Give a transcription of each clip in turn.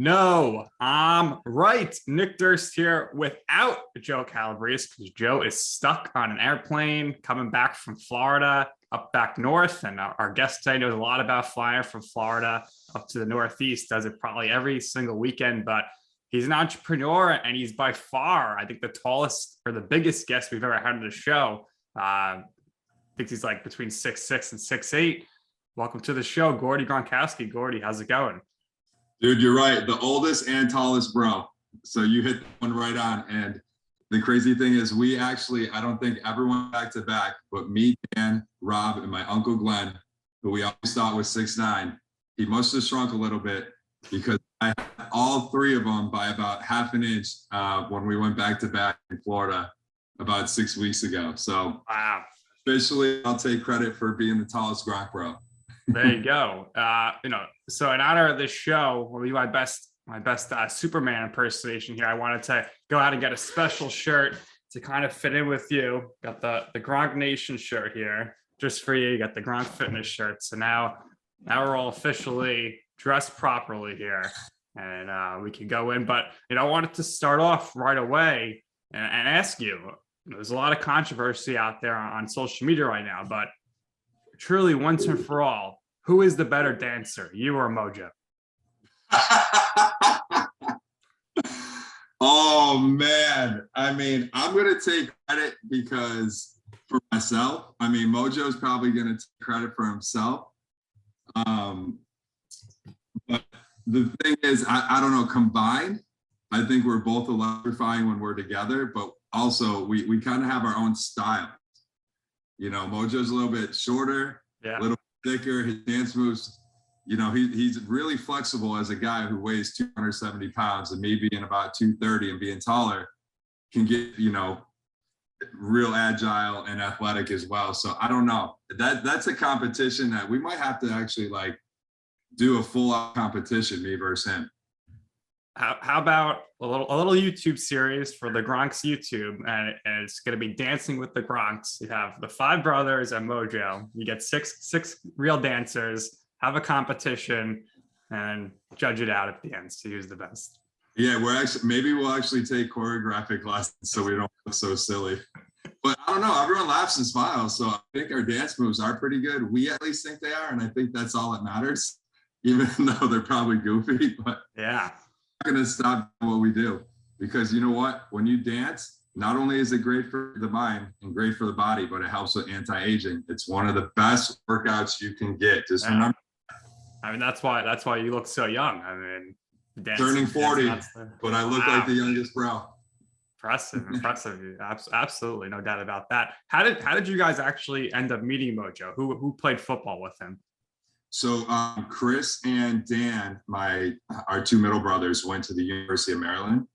No, I'm right. Nick Durst here without Joe Calabrese because Joe is stuck on an airplane coming back from Florida up back north. And our guest today knows a lot about flying from Florida up to the Northeast, does it probably every single weekend. But he's an entrepreneur and he's by far, I think, the tallest or the biggest guest we've ever had on the show. I think he's like between 6'6" and 6'8". Welcome to the show, Gordie Gronkowski. Gordie, how's it going? Dude, you're right. The oldest and tallest bro. So you hit one right on. And the crazy thing is I don't think everyone back to back, but me, Dan, Rob, and my uncle Glenn, who we always thought was 6'9". He must have shrunk a little bit because I had all three of them by about half an inch when we went back to back in Florida about 6 weeks ago. So wow. Officially, I'll take credit for being the tallest Gronk bro. There you go. So in honor of this show, will be my best Superman impersonation here. I wanted to go out and get a special shirt to kind of fit in with you. Got the Gronk Nation shirt here just for you. You got the Gronk Fitness shirt. So now we're all officially dressed properly here, and we can go in. But I wanted to start off right away and ask you. There's a lot of controversy out there on social media right now, but truly, once and for all, who is the better dancer, you or Mojo? Oh, man. I mean, I'm going to take credit because for myself, Mojo's probably going to take credit for himself. But the thing is, I don't know, combined, I think we're both electrifying when we're together, but also we kind of have our own style. Mojo's a little bit shorter, a little thicker. His dance moves, he's really flexible as a guy who weighs 270 pounds, and me being about 230 and being taller can get, real agile and athletic as well. So I don't know. That's a competition that we might have to actually do a full out competition, me versus him. How about a little YouTube series for the Gronks YouTube, and it's going to be Dancing with the Gronks. You have the 5 brothers and Mojo. You get six real dancers, have a competition, and judge it out at the end. See who's the best. Yeah, we'll actually take choreographic lessons so we don't look so silly. But I don't know. Everyone laughs and smiles, so I think our dance moves are pretty good. We at least think they are, and I think that's all that matters, even though they're probably goofy. But yeah. Going to stop what we do, because you know what, when you dance, not only is it great for the mind and great for the body, but it helps with anti-aging. It's one of the best workouts you can get. Just remember, that's why you look so young. Turning 40, but I look like the youngest bro. Impressive. Absolutely, no doubt about that. How did you guys actually end up meeting Mojo? Who played football with him? So Chris and Dan, our 2 middle brothers, went to the University of Maryland,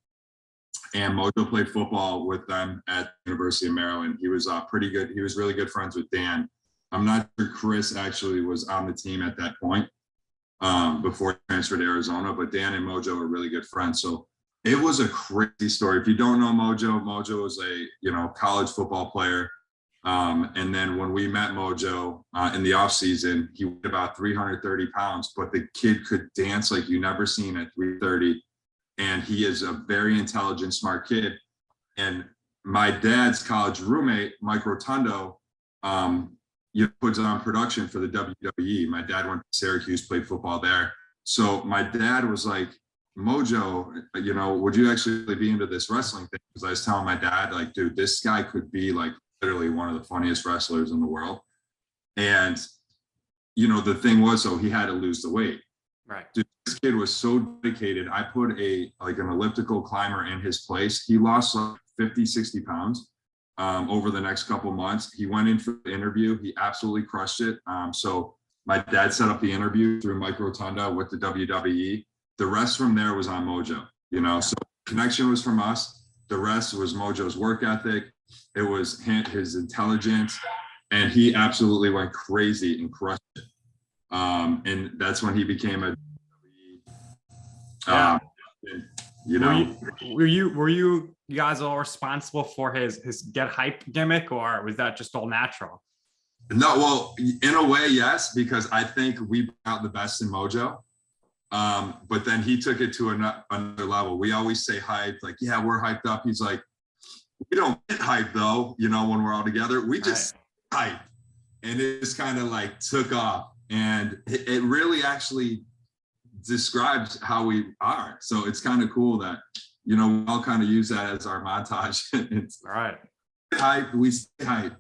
and Mojo played football with them at the University of Maryland. He was pretty good. He was really good friends with Dan. I'm not sure Chris actually was on the team at that point before he transferred to Arizona, but Dan and Mojo were really good friends. So it was a crazy story. If you don't know Mojo was a college football player. And then when we met Mojo in the off season, he weighed about 330 pounds, but the kid could dance like you never seen at 330. And he is a very intelligent, smart kid. And my dad's college roommate, Mike Rotundo, puts on production for the WWE. My dad went to Syracuse, played football there. So my dad was like, Mojo, would you actually be into this wrestling thing? Because I was telling my dad, dude, this guy could be literally one of the funniest wrestlers in the world. And the thing was, so he had to lose the weight. Right. Dude, this kid was so dedicated. I put an elliptical climber in his place. He lost 50, 60 pounds over the next couple months. He went in for the interview. He absolutely crushed it. So my dad set up the interview through Mike Rotunda with the WWE. The rest from there was on Mojo, so connection was from us. The rest was Mojo's work ethic. It was his intelligence, and he absolutely went crazy and crushed it. And that's when he became a Were you guys all responsible for his get hype gimmick, or was that just all natural? No, well, in a way, yes, because I think we brought out the best in Mojo. But then he took it to another level. We always say hyped, like, yeah, we're hyped up. He's like, we don't get hyped though, when we're all together. We just hype. And it just kind of like took off. And it really actually describes how we are. So it's kind of cool that, we all kind of use that as our montage. It's all right. Hype, we stay hype.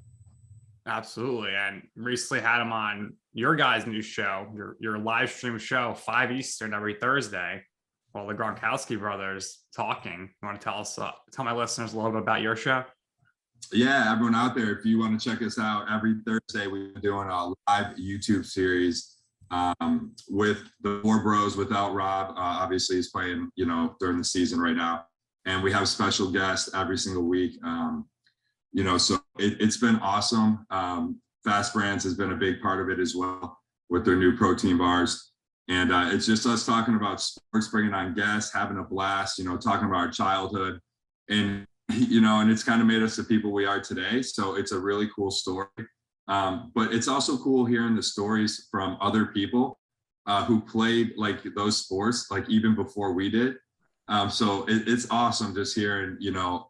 Absolutely. And recently had him on your guys' new show, your live stream show, 5 Eastern every Thursday, while the Gronkowski brothers talking. You want to tell my listeners a little bit about your show? Yeah, everyone out there, if you want to check us out, every Thursday we're doing a live YouTube series with the four bros without Rob. Obviously, he's playing, during the season right now. And we have special guests every single week. So it's been awesome. Fast Brands has been a big part of it as well with their new protein bars. And it's just us talking about sports, bringing on guests, having a blast, talking about our childhood. And, and it's kind of made us the people we are today. So it's a really cool story. But it's also cool hearing the stories from other people who played like those sports, like even before we did. So it's awesome just hearing,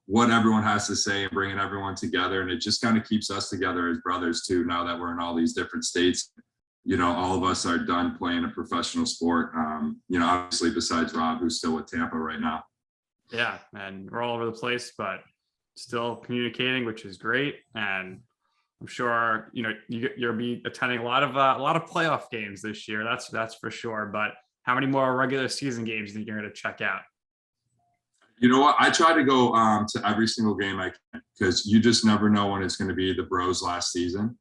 what everyone has to say and bringing everyone together. And it just kind of keeps us together as brothers too, now that we're in all these different states. All of us are done playing a professional sport, obviously besides Rob, who's still with Tampa right now. Yeah, and we're all over the place, but still communicating, which is great. And I'm sure, you'll be attending a lot of playoff games this year. That's for sure. But how many more regular season games do you think you're going to check out? You know what? I try to go to every single game I can, because you just never know when it's going to be the bros last season.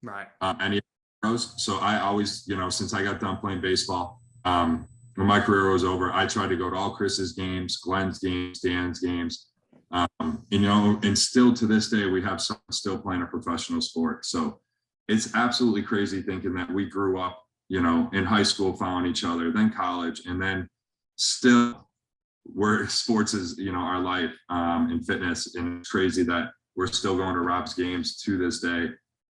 Right. Any bros. So I always, since I got done playing baseball, when my career was over, I tried to go to all Chris's games, Glenn's games, Dan's games. And still to this day, we have someone still playing a professional sport. So it's absolutely crazy thinking that we grew up, in high school following each other, then college, and then still where sports is, our life in fitness. And it's crazy that we're still going to Rob's games to this day.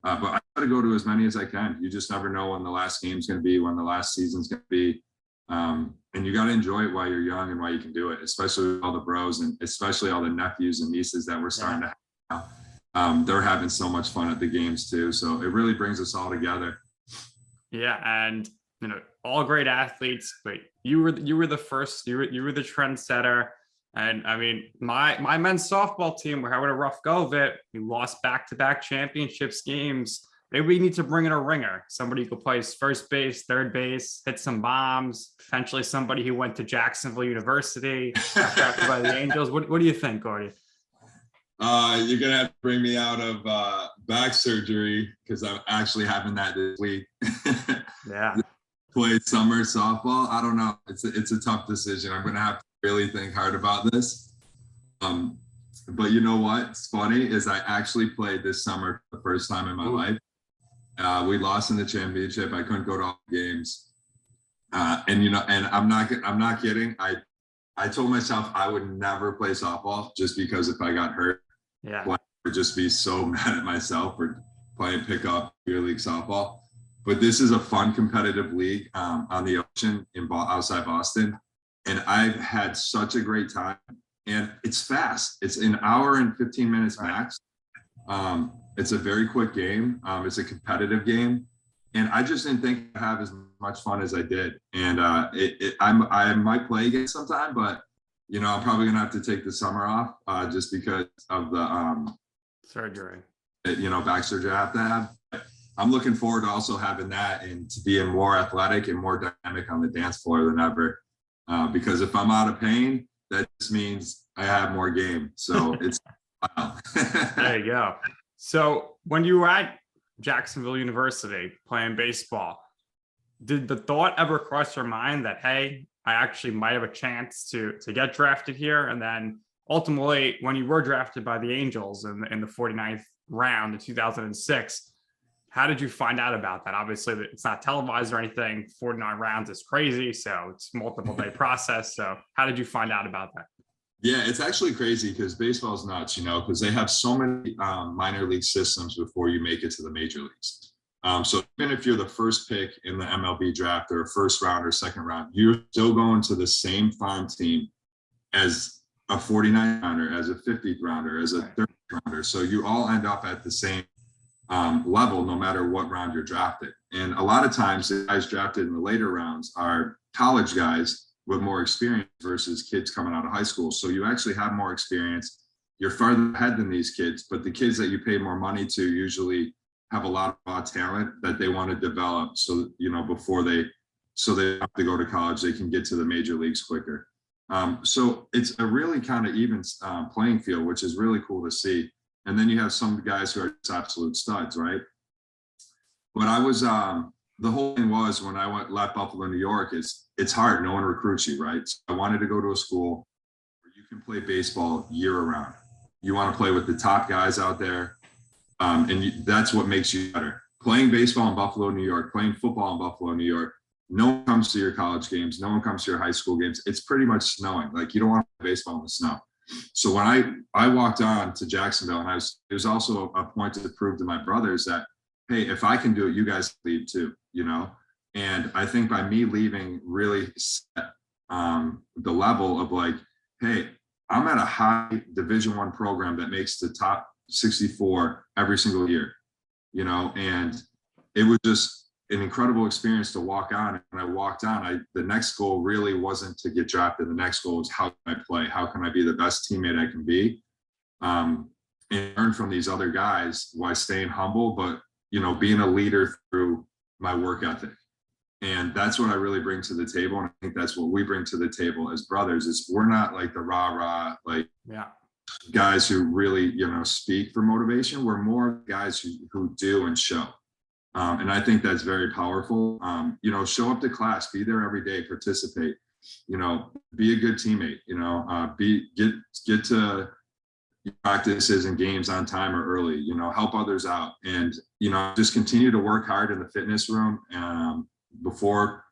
But I try to go to as many as I can. You just never know when the last game's going to be, when the last season's going to be. And you got to enjoy it while you're young and while you can do it, especially with all the bros and especially all the nephews and nieces that we're starting to have now. They're having so much fun at the games too. So it really brings us all together. Yeah. And, all great athletes, but you were the first, you were the trendsetter. And I mean, my men's softball team, we're having a rough go of it. We lost back-to-back championships games. Maybe we need to bring in a ringer, somebody who could play first base, third base, hit some bombs, potentially somebody who went to Jacksonville University, drafted by the Angels. What do you think, Gordie? You're going to have to bring me out of back surgery, because I'm actually having that this week. Yeah. Play summer softball. I don't know. It's a tough decision. I'm going to have to really think hard about this. But you know what's funny is I actually played this summer for the first time in my life. We lost in the championship. I couldn't go to all the games. And I'm not kidding. I told myself I would never play softball, just because if I got hurt, I would just be so mad at myself for playing pickup beer league softball. But this is a fun competitive league on the ocean outside Boston. And I've had such a great time. And it's fast. It's an hour and 15 minutes max. It's a very quick game. It's a competitive game. And I just didn't think I'd have as much fun as I did. And I might play again sometime, but, I'm probably going to have to take the summer off just because of the surgery. Back surgery I have to have. I'm looking forward to also having that and to being more athletic and more dynamic on the dance floor than ever. Because if I'm out of pain, that just means I have more game. So it's wow. There you go. So when you were at Jacksonville University playing baseball, did the thought ever cross your mind that, hey, I actually might have a chance to get drafted here? And then ultimately, when you were drafted by the Angels in the 49th round in 2006, how did you find out about that? Obviously, it's not televised or anything. 49 rounds is crazy. So it's multiple day process. So how did you find out about that? Yeah, it's actually crazy because baseball is nuts, because they have so many minor league systems before you make it to the major leagues. So even if you're the first pick in the MLB draft or first round or second round, you're still going to the same farm team as a 49 rounder, as a 50th rounder, as a 30th rounder. So you all end up at the same level, no matter what round you're drafted. And a lot of times the guys drafted in the later rounds are college guys with more experience versus kids coming out of high school. So you actually have more experience. You're farther ahead than these kids, but the kids that you pay more money to usually have a lot of raw talent that they want to develop. So, before they have to go to college, they can get to the major leagues quicker. So it's a really kind of even playing field, which is really cool to see. And then you have some guys who are just absolute studs, right? But I was, the whole thing was when I left Buffalo, New York, it's hard. No one recruits you, right? So I wanted to go to a school where you can play baseball year round. You want to play with the top guys out there. That's what makes you better. Playing baseball in Buffalo, New York, playing football in Buffalo, New York, no one comes to your college games. No one comes to your high school games. It's pretty much snowing. Like, you don't want to play baseball in the snow. So when I walked on to Jacksonville, and it was also a point to prove to my brothers that, hey, if I can do it, you guys leave too, And I think by me leaving really set the level of like, hey, I'm at a high Division I program that makes the top 64 every single year, and it was just an incredible experience to walk on. And when I walked on, the next goal really wasn't to get drafted. The next goal was, how can I play? How can I be the best teammate I can be? And learn from these other guys while staying humble, but, being a leader through my work ethic. And that's what I really bring to the table. And I think that's what we bring to the table as brothers, is we're not like the rah-rah, like guys who really, speak for motivation. We're more guys who do and show. And I think that's very powerful. Show up to class, be there every day, participate, be a good teammate, get to practices and games on time or early, help others out, and, just continue to work hard in the fitness room before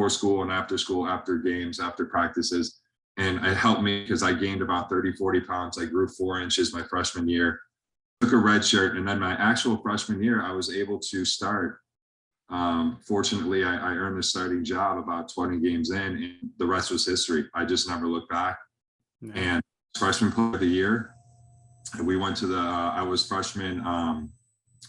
school and after school, after games, after practices. And it helped me because I gained about 30-40 pounds. I grew 4 inches my freshman year, took a red shirt, and then my actual freshman year, I was able to start. Fortunately, I earned the starting job about 20 games in, and the rest was history. I just never looked back. No. And freshman player of the year, we went to I was freshman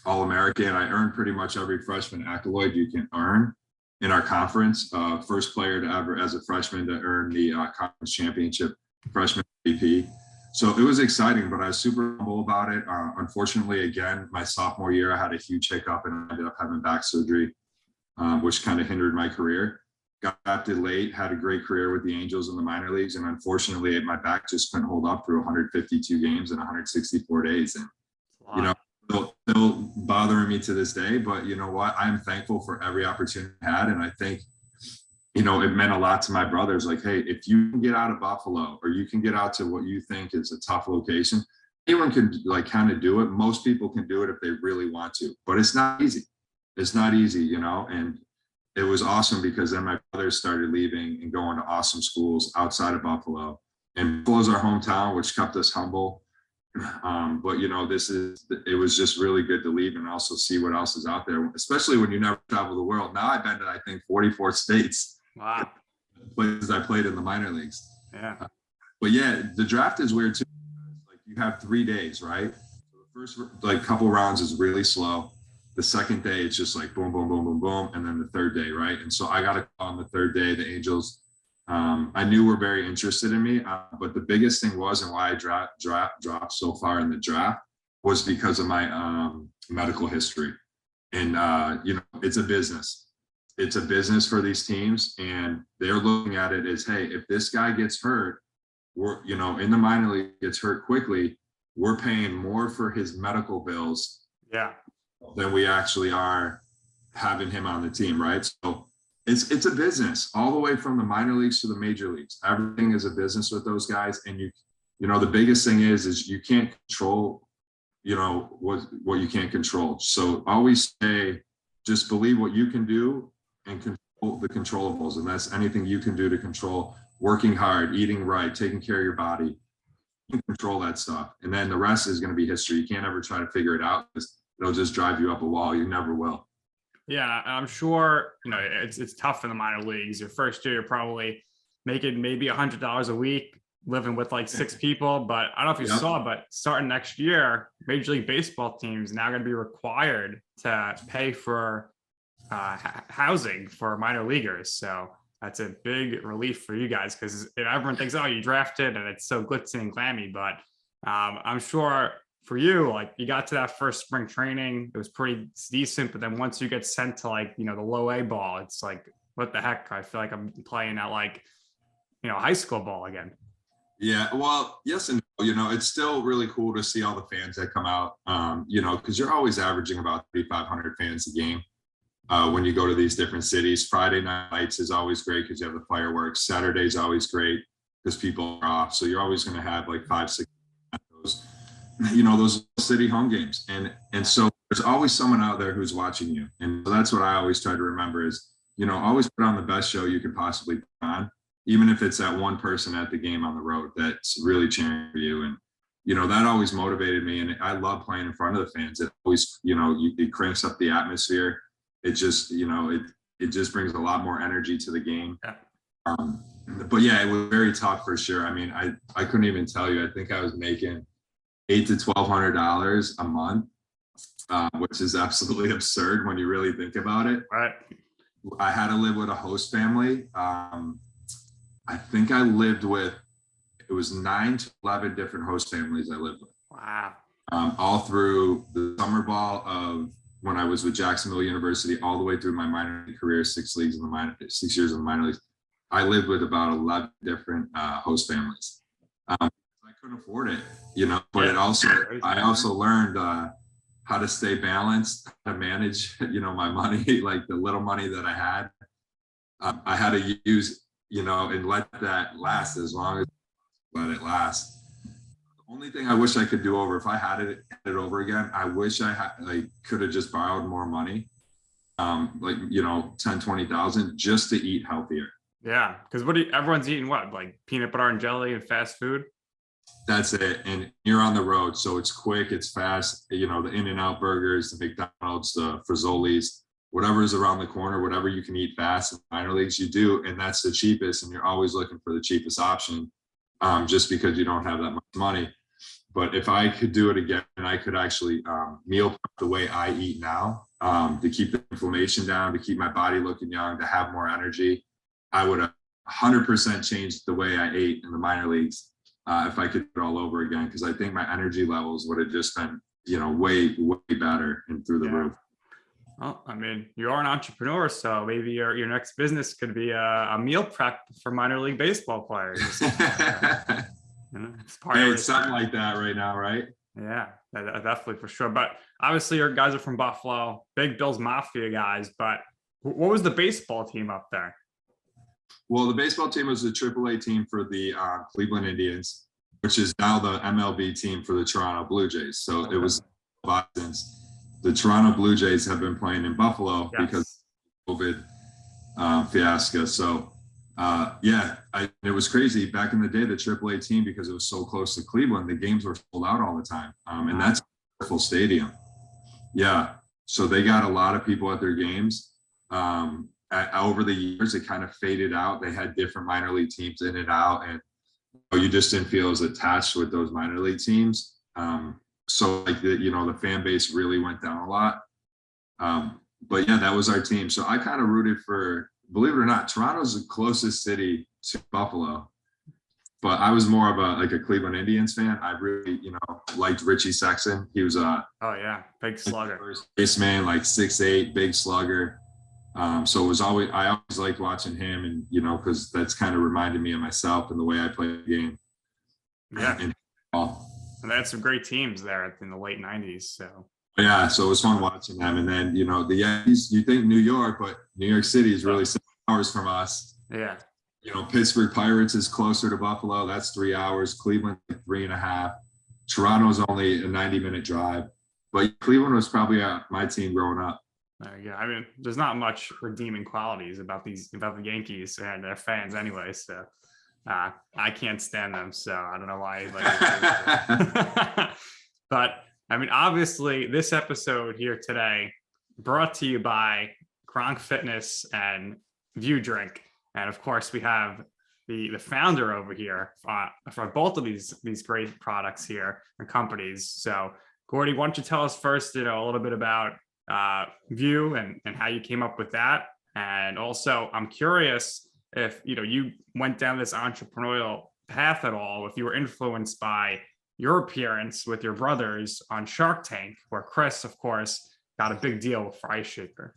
All-American. I earned pretty much every freshman accolade you can earn in our conference. First player to ever, as a freshman, to earn the conference championship, freshman MVP. So it was exciting, but I was super humble about it. Unfortunately, again, my sophomore year, I had a huge hiccup and ended up having back surgery, which kind of hindered my career. Got drafted late, had a great career with the Angels in the minor leagues. And unfortunately, my back just couldn't hold up through 152 games in 164 days. And, still bothering me to this day, but you know what? I'm thankful for every opportunity I had. And I think, it meant a lot to my brothers. Like, hey, if you can get out of Buffalo, or you can get out to what you think is a tough location, anyone can kind of do it. Most people can do it if they really want to, but it's not easy. It's not easy, and it was awesome because then my brothers started leaving and going to awesome schools outside of Buffalo, and Buffalo's our hometown, which kept us humble. But it was just really good to leave and also see what else is out there, especially when you never travel the world. Now I've been to, I think, 44 states. Wow. Places I played in the minor leagues. Yeah. But yeah, the draft is weird too. Like, you have 3 days, right? So the first couple rounds is really slow. The second day, it's just like boom, boom, boom, boom, boom. And then the third day, right? And so I got a call on the third day. The Angels, I knew were very interested in me, but the biggest thing was, and why I dropped so far in the draft, was because of my medical history. And it's a business. It's a business for these teams, and they're looking at it as, hey, if this guy gets hurt, we're in the minor league, gets hurt quickly, we're paying more for his medical bills than we actually are having him on the team, right? So it's a business all the way from the minor leagues to the major leagues. Everything is a business with those guys. And the biggest thing is you can't control, what you can't control. So always say, just believe what you can do and control the controllables. And that's anything you can do to control: working hard, eating right, taking care of your body. You can control that stuff. And then the rest is going to be history. You can't ever try to figure it out, because it'll just drive you up a wall. You never will. Yeah, I'm sure, it's tough in the minor leagues. Your first year, you're probably making maybe $100 a week, living with like 6 people. But I don't know if you saw, but starting next year, Major League Baseball teams now going to be required to pay for housing for minor leaguers. So that's a big relief for you guys, because everyone thinks, oh, you drafted and it's so glitzy and glammy. But I'm sure for you, like, you got to that first spring training, it was pretty decent. But then once you get sent to like, the low A ball, it's like, what the heck? I feel like I'm playing at like, high school ball again. Yeah, well, yes and no. It's still really cool to see all the fans that come out, because you're always averaging about 3,500 fans a game. When you go to these different cities, Friday nights is always great because you have the fireworks. Saturday's always great because people are off. So you're always going to have like 5-6 those city home games. And so there's always someone out there who's watching you. And so that's what I always try to remember is, always put on the best show you can possibly put on, even if it's that one person at the game on the road that's really cheering for you. And, that always motivated me. And I love playing in front of the fans. It always, it cranks up the atmosphere. It just, it just brings a lot more energy to the game. Yeah. But yeah, it was very tough for sure. I mean, I couldn't even tell you. I think I was making $800 to $1,200 a month, which is absolutely absurd when you really think about it. Right. I had to live with a host family. I think I lived with, it was 9 to 11 different host families I lived with. Wow. All through the summer ball of when I was with Jacksonville University, all the way through my minor league career, 6 years in the minor leagues. I lived with about 11 different host families. I couldn't afford it, but I also learned how to stay balanced, how to manage, my money, like the little money that I had. I had to use, and let that last as long as let it last. The only thing I wish I could do over, if I had it over again, I wish I had could have just borrowed more money, 10, 20,000 just to eat healthier. Yeah, because everyone's eating what, like peanut butter and jelly and fast food? That's it. And you're on the road, so it's quick, it's fast. The In-N-Out burgers, the McDonald's, the Frizzolis, whatever is around the corner, whatever you can eat fast in minor leagues, you do, and that's the cheapest. And you're always looking for the cheapest option, just because you don't have that much money. But if I could do it again, I could actually meal prep the way I eat now, to keep the inflammation down, to keep my body looking young, to have more energy. I would have 100% changed the way I ate in the minor leagues if I could do it all over again, because I think my energy levels would have just been, way, way better and through the roof. Well, I mean, you are an entrepreneur, so maybe your next business could be a meal prep for minor league baseball players. It's something like that right now, right? Yeah, definitely, for sure. But obviously, your guys are from Buffalo, big Bills Mafia guys. But what was the baseball team up there? Well, the baseball team was the AAA team for the Cleveland Indians, which is now the MLB team for the Toronto Blue Jays. So okay. It was since the Toronto Blue Jays have been playing in Buffalo because of COVID fiasco. So, it was crazy. Back in the day, the AAA team, because it was so close to Cleveland, the games were sold out all the time. And that's a full stadium. Yeah. So they got a lot of people at their games. Over the years, it kind of faded out. They had different minor league teams in and out, and you just didn't feel as attached with those minor league teams. So the fan base really went down a lot. But yeah, that was our team. So I kind of rooted for, believe it or not, Toronto's the closest city to Buffalo, but I was more of a Cleveland Indians fan. I really, liked Richie Sexson. He was big slugger, first baseman, 6'8", big slugger. So I always liked watching him, and because that's kind of reminded me of myself and the way I play the game. Yeah, and they had some great teams there in the late '90s. So yeah, so it was fun watching them. And then the Yankees. You think New York, but New York City is really 7 hours from us. Yeah. Pittsburgh Pirates is closer to Buffalo. That's 3 hours. Cleveland 3.5. Toronto's only a 90-minute drive. But Cleveland was probably my team growing up. Yeah, I mean, there's not much redeeming qualities about the Yankees and their fans anyway. So I can't stand them. So I don't know why. But I mean, obviously, this episode here today brought to you by Gronk Fitness and VUE Drink. And of course, we have the founder over here for both of these great products here and companies. So, Gordie, why don't you tell us first, a little bit about VUE and how you came up with that? And also, I'm curious if, you went down this entrepreneurial path at all, if you were influenced by your appearance with your brothers on Shark Tank, where Chris, of course, got a big deal for Ice Shaker.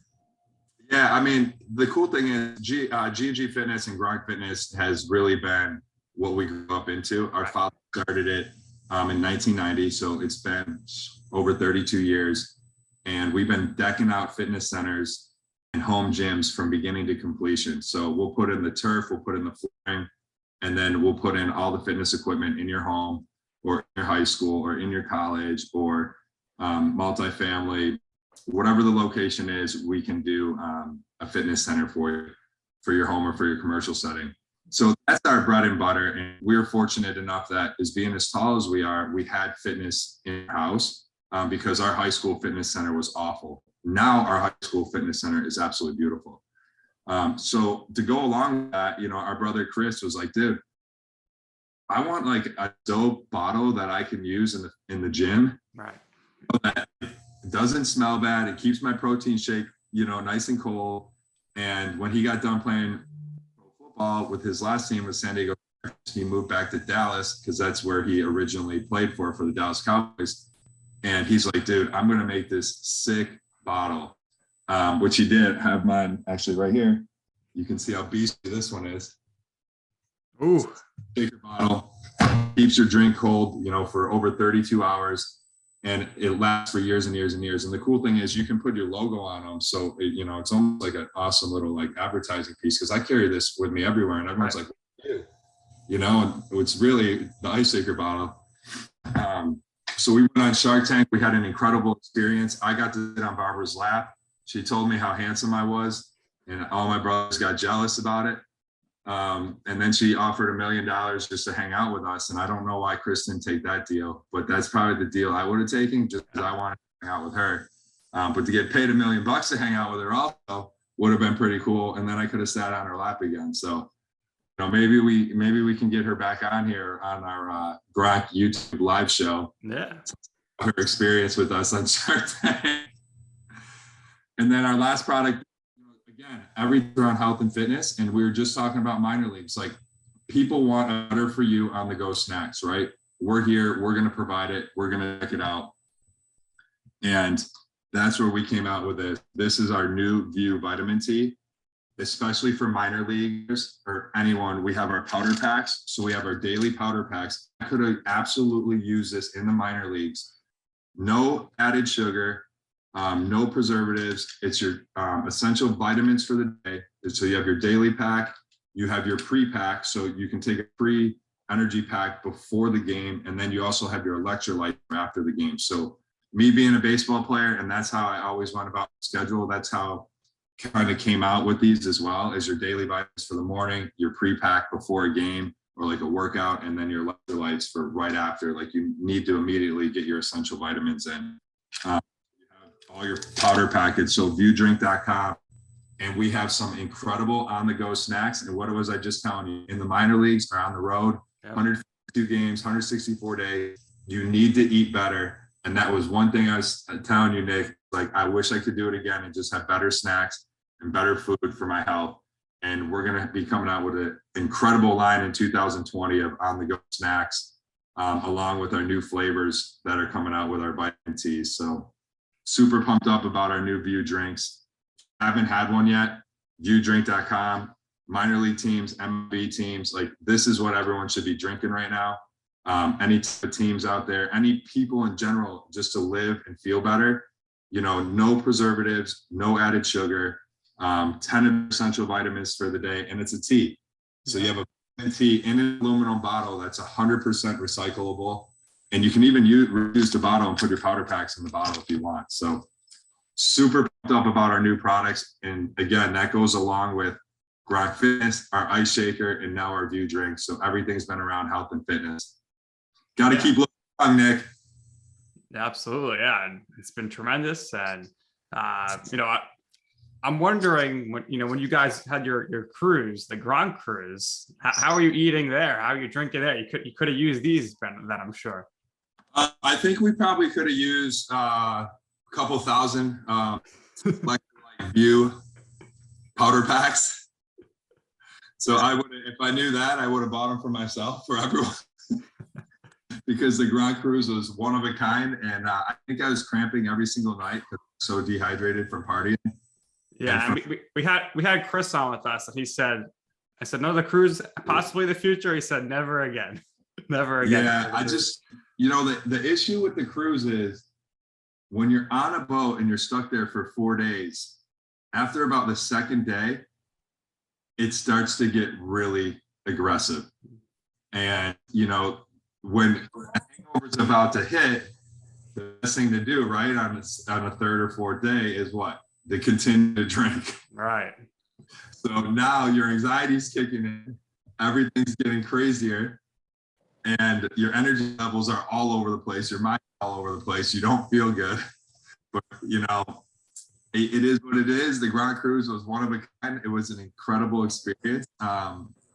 Yeah, I mean, the cool thing is G&G Fitness and Gronk Fitness has really been what we grew up into. Our father started it in 1990, so it's been over 32 years. And we've been decking out fitness centers and home gyms from beginning to completion. So we'll put in the turf, we'll put in the flooring, and then we'll put in all the fitness equipment in your home or in your high school or in your college or multifamily. Whatever the location is, we can do a fitness center for your home or for your commercial setting. So that's our bread and butter. And we're fortunate enough that, as being as tall as we are, we had fitness in our house because our high school fitness center was awful. Now our high school fitness center is absolutely beautiful. So to go along with that, our brother Chris was like, dude, I want like a dope bottle that I can use in the gym. Right. That it doesn't smell bad. It keeps my protein shake, nice and cold. And when he got done playing football with his last team with San Diego, he moved back to Dallas because that's where he originally played for the Dallas Cowboys. And he's like, dude, I'm going to make this sick bottle, which he did. Have mine actually right here. You can see how beastly this one is. Ooh. Shaker bottle. Keeps your drink cold, for over 32 hours. And it lasts for years and years and years. And the cool thing is you can put your logo on them. So, it's almost like an awesome little advertising piece, because I carry this with me everywhere and everyone's like, what do you do? And it's really the Ice Shaker bottle. So we went on Shark Tank. We had an incredible experience. I got to sit on Barbara's lap. She told me how handsome I was, and all my brothers got jealous about it. And then she offered $1 million just to hang out with us. And I don't know why Chris didn't take that deal, but that's probably the deal I would have taken, just because I wanted to hang out with her. But to get paid $1 million to hang out with her also would have been pretty cool. And then I could have sat on her lap again. So, maybe we can get her back on here on our Gronk YouTube live show. Yeah. Her experience with us on Shark Tank. And then our last product, again, everything around health and fitness. And we were just talking about minor leagues. Like, people want better for you on the go snacks, right? We're here. We're going to provide it. We're going to check it out. And that's where we came out with this. This is our new VUE vitamin T, especially for minor leaguers or anyone. We have our powder packs. So we have our daily powder packs. I could have absolutely used this in the minor leagues. No added sugar. No preservatives. It's your essential vitamins for the day. So you have your daily pack, you have your pre-pack, so you can take a pre-energy pack before the game, and then you also have your electrolyte after the game. So me being a baseball player, and that's how I always went about the schedule, that's how kind of came out with these as well, as your daily vitamins for the morning, your pre-pack before a game or like a workout, and then your electrolytes for right after. Like, you need to immediately get your essential vitamins in. All your powder packets. So VUEDrink.com. And we have some incredible on-the-go snacks. And what was I just telling you? In the minor leagues or on the road, 152 games, 164 days, you need to eat better. And that was one thing I was telling you, Nick. Like, I wish I could do it again and just have better snacks and better food for my health. And we're going to be coming out with an incredible line in 2020 of on-the-go snacks, along with our new flavors that are coming out with our vitamin T's. So super pumped up about our new VUE drinks. Haven't had one yet. VUEDrink.com. Minor league teams, MLB teams, like, this is what everyone should be drinking right now. Any type of teams out there, any people in general, just to live and feel better. No preservatives, no added sugar, 10 essential vitamins for the day, and it's a tea. So you have a vitamin tea in an aluminum bottle that's 100% recyclable. And you can even reuse the bottle and put your powder packs in the bottle if you want. So super pumped up about our new products. And again, that goes along with Gronk Fitness, our Ice Shaker, and now our VUE Drink. So everything's been around health and fitness. Got to keep looking on, Nick. Absolutely. Yeah. And it's been tremendous. And, I'm wondering when you guys had your cruise, the Gronk Cruise, how are you eating there? How are you drinking there? You could have used these then, I'm sure. I think we probably could have used a couple thousand like VUE powder packs. So I would, if I knew that, I would have bought them for myself, for everyone. Because the Gronk Cruise was one of a kind, and I think I was cramping every single night because I was so dehydrated from partying. Yeah, and we had Chris on with us, and he said, I said, no, the cruise, possibly the future. He said, never again. Never again. Yeah, I just, the issue with the cruise is when you're on a boat and you're stuck there for 4 days, after about the second day, it starts to get really aggressive. And, when the hangover's about to hit, the best thing to do, right, on a third or fourth day is what? To continue to drink. Right. So now your anxiety's kicking in, everything's getting crazier, and your energy levels are all over the place. Your mind's all over the place. You don't feel good, but it is what it is. The Gronk Cruise was one of a kind. It was an incredible experience.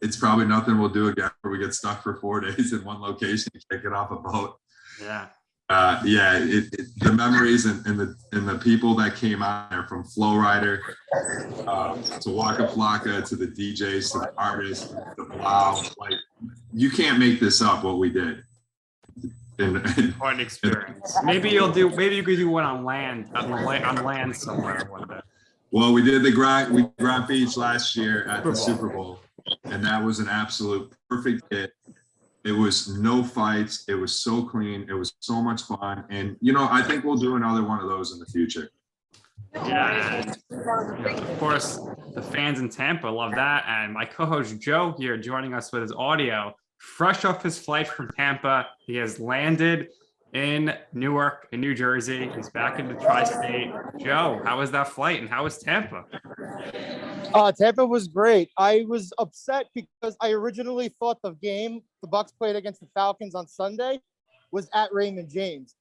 It's probably nothing we'll do again where we get stuck for 4 days in one location and can't get off a boat. Yeah. The memories and the people that came out there, from Flow Rider to Waka Flocka to the DJs to the artists, the Plow, like you can't make this up what we did. Quite an experience. Maybe you could do one on land somewhere one day. Well, we did the Gronk Beach last year at the Super Bowl, and that was an absolute perfect hit. It was no fights. It was so clean. It was so much fun. And, I think we'll do another one of those in the future. Yeah. Of course, the fans in Tampa love that. And my co-host Joe here joining us with his audio, fresh off his flight from Tampa. He has landed in Newark, in New Jersey. He's back in the tri-state. Joe, how was that flight and how was Tampa? Tampa was great. I was upset because I originally thought the game the Bucs played against the Falcons on Sunday was at Raymond James.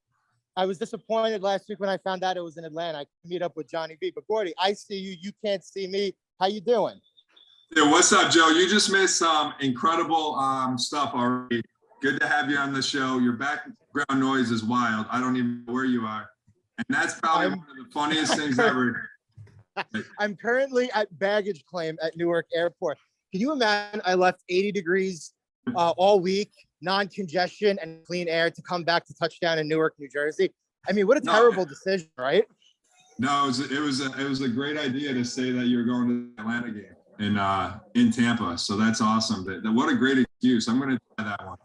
I was disappointed last week when I found out it was in Atlanta. I could meet up with Johnny B. But Gordie, I see you. You can't see me. How you doing? Yeah, what's up, Joe? You just missed some incredible stuff already. Good to have you on the show. Your background noise is wild. I don't even know where you are. And that's probably one of the funniest things ever. I'm currently at baggage claim at Newark Airport. Can you imagine I left 80 degrees all week, non-congestion and clean air to come back to touchdown in Newark, New Jersey? I mean, what a terrible decision, right? No, it was a great idea to say that you were going to the Atlanta game in Tampa. So that's awesome. What a great excuse. I'm going to try that one.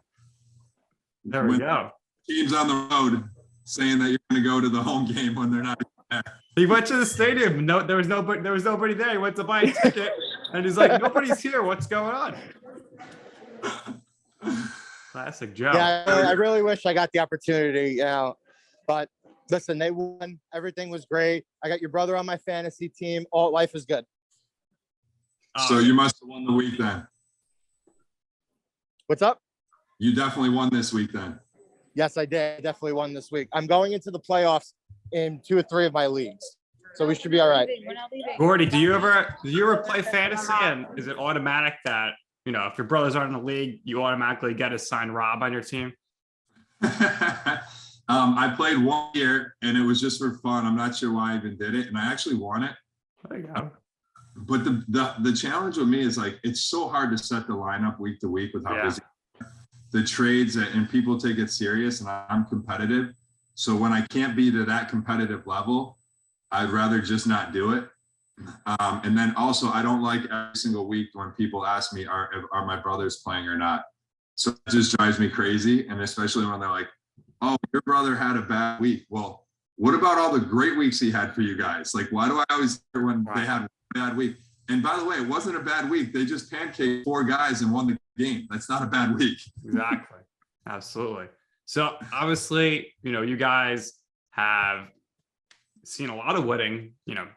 There we go. Teams on the road saying that you're going to go to the home game when they're not there. He went to the stadium. No, there was nobody there. He went to buy a ticket, and he's like, "Nobody's here. What's going on?" Classic Joe. Yeah, I really wish I got the opportunity, but listen, they won. Everything was great. I got your brother on my fantasy team. All life is good. So you must have won the week then. What's up? You definitely won this week then. Yes, I did. I definitely won this week. I'm going into the playoffs in 2 or 3 of my leagues, so we should be all right. Gordie, do you ever play fantasy, and is it automatic that if your brothers aren't in the league, you automatically get assigned Rob on your team? I played 1 year, and it was just for fun. I'm not sure why I even did it, and I actually won it. There you go. But the challenge with me is like it's so hard to set the lineup week to week with how busy the trades, and people take it serious, and I'm competitive. So when I can't be to that competitive level, I'd rather just not do it. And then also, I don't like every single week when people ask me, are my brothers playing or not? So it just drives me crazy. And especially when they're like, oh, your brother had a bad week. Well, what about all the great weeks he had for you guys? Like, why do I always hear when they had a bad week? And by the way, it wasn't a bad week. They just pancaked 4 guys and won the game. That's not a bad week. Exactly. Absolutely. So obviously, you guys have seen a lot of winning,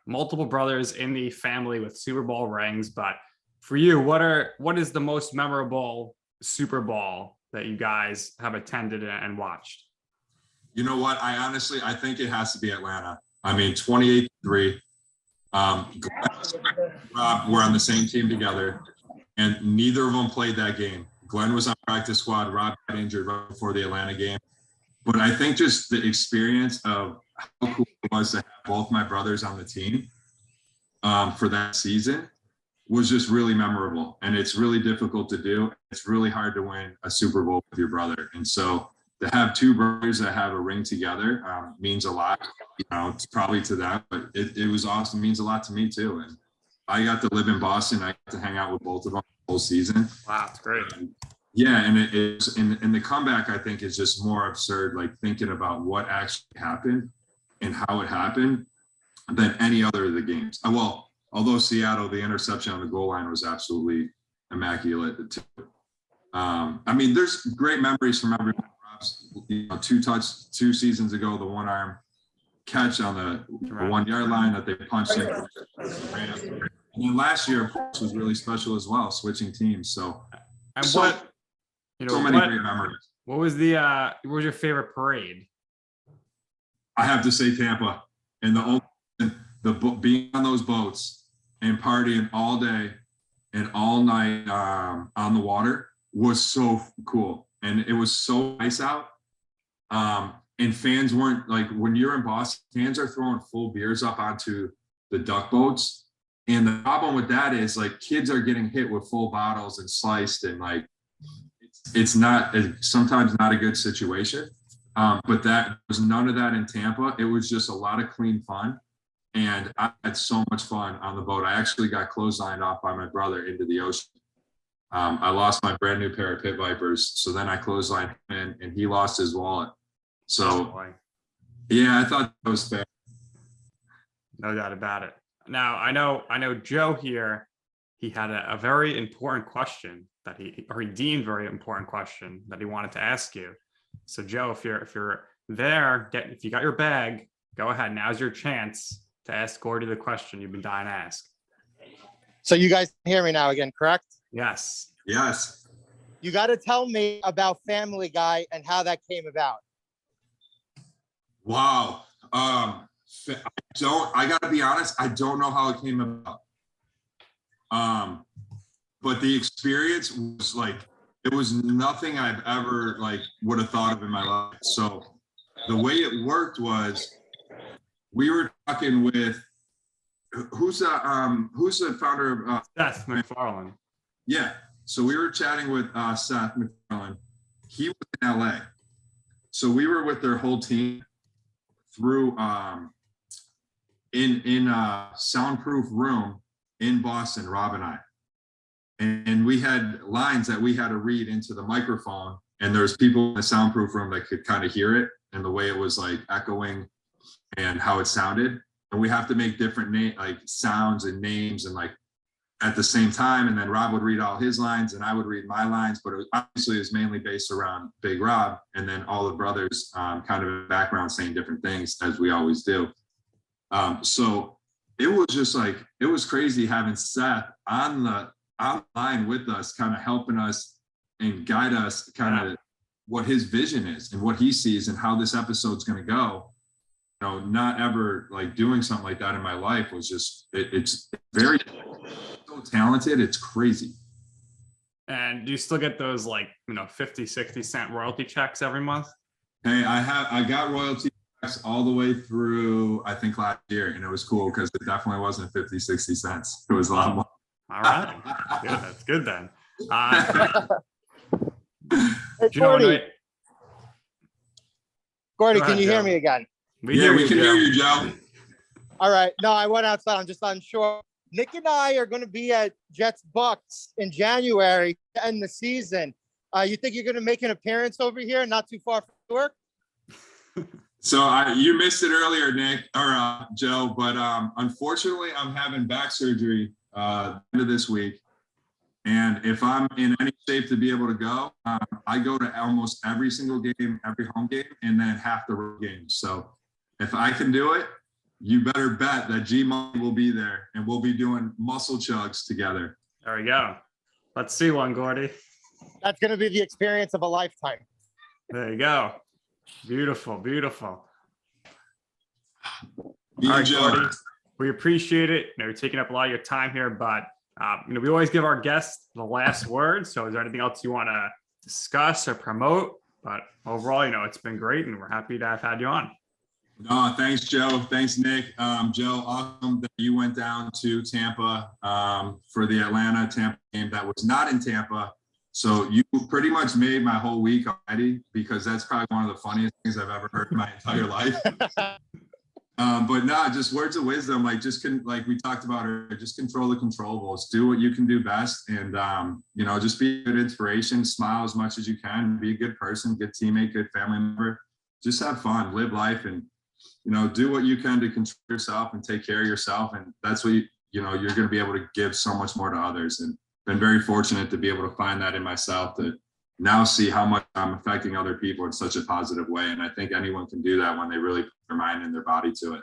multiple brothers in the family with Super Bowl rings. But for you, what is the most memorable Super Bowl that you guys have attended and watched? You know what? I think it has to be Atlanta. I mean, 28-3. Rob were on the same team together, and neither of them played that game. Glenn was on practice squad. Rob got injured right before the Atlanta game. But I think just the experience of how cool it was to have both my brothers on the team for that season was just really memorable. And it's really difficult to do. It's really hard to win a Super Bowl with your brother. And so to have two brothers that have a ring together means a lot. It's probably to them, but it was awesome. It means a lot to me too. And I got to live in Boston. I got to hang out with both of them the whole season. Wow, it's great. Yeah, and it is, and the comeback I think is just more absurd. Like thinking about what actually happened and how it happened than any other of the games. Well, although Seattle, the interception on the goal line was absolutely immaculate too. I mean, there's great memories from everyone. Two seasons ago, the one arm catch on the 1 yard line that they punched in. And then last year, of course, was really special as well, switching teams. So, and so many great memories. What was your favorite parade? I have to say Tampa, and the being on those boats and partying all day and all night on the water was so cool, and it was so nice out. And fans weren't like, when you're in Boston, fans are throwing full beers up onto the duck boats. And the problem with that is like kids are getting hit with full bottles and sliced, and like it's sometimes not a good situation. But that was none of that in Tampa. It was just a lot of clean fun. And I had so much fun on the boat. I actually got clotheslined off by my brother into the ocean. I lost my brand new pair of Pit Vipers. So then I clotheslined him in, and he lost his wallet. So yeah, I thought that was fair. No doubt about it. Now I know Joe here, he had a very important question that he deemed very important question that he wanted to ask you. So Joe, if you're there, if you got your bag, go ahead. Now's your chance to ask Gordie the question you've been dying to ask. So you guys can hear me now again, correct? Yes. Yes. You got to tell me about Family Guy and how that came about. Wow. I gotta be honest, I don't know how it came about. But the experience was like, it was nothing I've ever would have thought of in my life. So the way it worked was we were talking with who's the founder of Seth MacFarlane. Yeah. So we were chatting with Seth MacFarlane. He was in LA. So we were with their whole team through in a soundproof room in Boston, Rob and I. And we had lines that we had to read into the microphone, and there's people in the soundproof room that could kind of hear it and the way it was like echoing and how it sounded. And we have to make different sounds and names and at the same time. And then Rob would read all his lines and I would read my lines, but it was mainly based around Big Rob, and then all the brothers kind of in the background saying different things, as we always do. So it was just it was crazy having Seth online with us, kind of helping us and guide us kind of what his vision is and what he sees and how this episode's going to go. Not ever doing something like that in my life was just, it's very so talented. It's crazy. And do you still get those 50, 60 cent royalty checks every month? Hey, I got royalty checks all the way through, I think, last year. And it was cool because it definitely wasn't 50, 60 cents. It was a lot more. All right. Good. That's good then. Hey, Gordie, can you hear me again? We can hear you, Joe. All right. No, I went outside. I'm just unsure. Nick and I are going to be at Jets Bucks in January to end the season. You think you're going to make an appearance over here, not too far from work? So you missed it earlier, Nick or Joe, but unfortunately, I'm having back surgery end of this week. And if I'm in any shape to be able to go, I go to almost every single game, every home game, and then half the road games. So if I can do it, you better bet that G-Money will be there and we'll be doing muscle chugs together. There we go. Let's see one, Gordie. That's going to be the experience of a lifetime. There you go. Beautiful, beautiful. Me All and right, Joe. Gordie, we appreciate it. You're taking up a lot of your time here, but we always give our guests the last word. So is there anything else you want to discuss or promote? But overall, it's been great and we're happy to have had you on. No, thanks, Joe. Thanks, Nick. Joe, awesome that you went down to Tampa for the Atlanta-Tampa game that was not in Tampa. So you pretty much made my whole week already, because that's probably one of the funniest things I've ever heard in my entire life. But no, just words of wisdom, like we talked about earlier, just control the controllables, do what you can do best. And, just be a good inspiration, smile as much as you can, be a good person, good teammate, good family member, just have fun, live life, and, do what you can to control yourself and take care of yourself. And that's what, you're going to be able to give so much more to others. And been very fortunate to be able to find that in myself, to now see how much I'm affecting other people in such a positive way. And I think anyone can do that when they really put their mind and their body to it.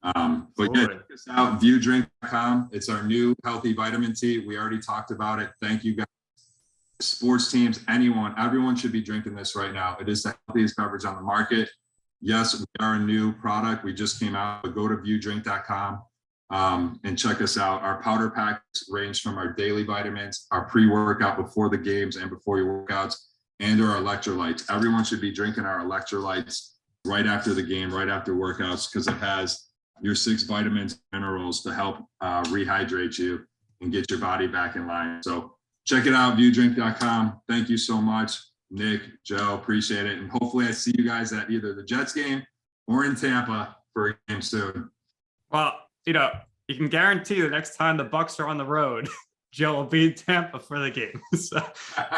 But yeah, check us out, VUEDrink.com. It's our new healthy vitamin tea. We already talked about it. Thank you guys. Sports teams, everyone should be drinking this right now. It is the healthiest beverage on the market. Yes, we are a new product. We just came out, but go to VUEDrink.com. And check us out. Our powder packs range from our daily vitamins, our pre-workout before the games and before your workouts, and our electrolytes. Everyone should be drinking our electrolytes right after the game, right after workouts, because it has your 6 vitamins, minerals to help rehydrate you and get your body back in line. So check it out, VUEDrink.com. Thank you so much, Nick, Joe, appreciate it. And hopefully I see you guys at either the Jets game or in Tampa for a game soon. Well, you can guarantee the next time the Bucs are on the road, Joe will be in Tampa for the game. So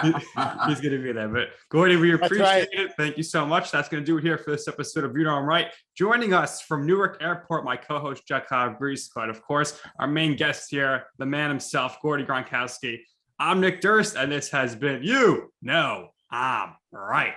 he's going to be there. But Gordie, we appreciate it. Thank you so much. That's going to do it here for this episode of You Know I'm Right. Joining us from Newark Airport, my co-host, Joe Calabrese, but of course, our main guest here, the man himself, Gordie Gronkowski. I'm Nick Durst, and this has been You Know I'm Right.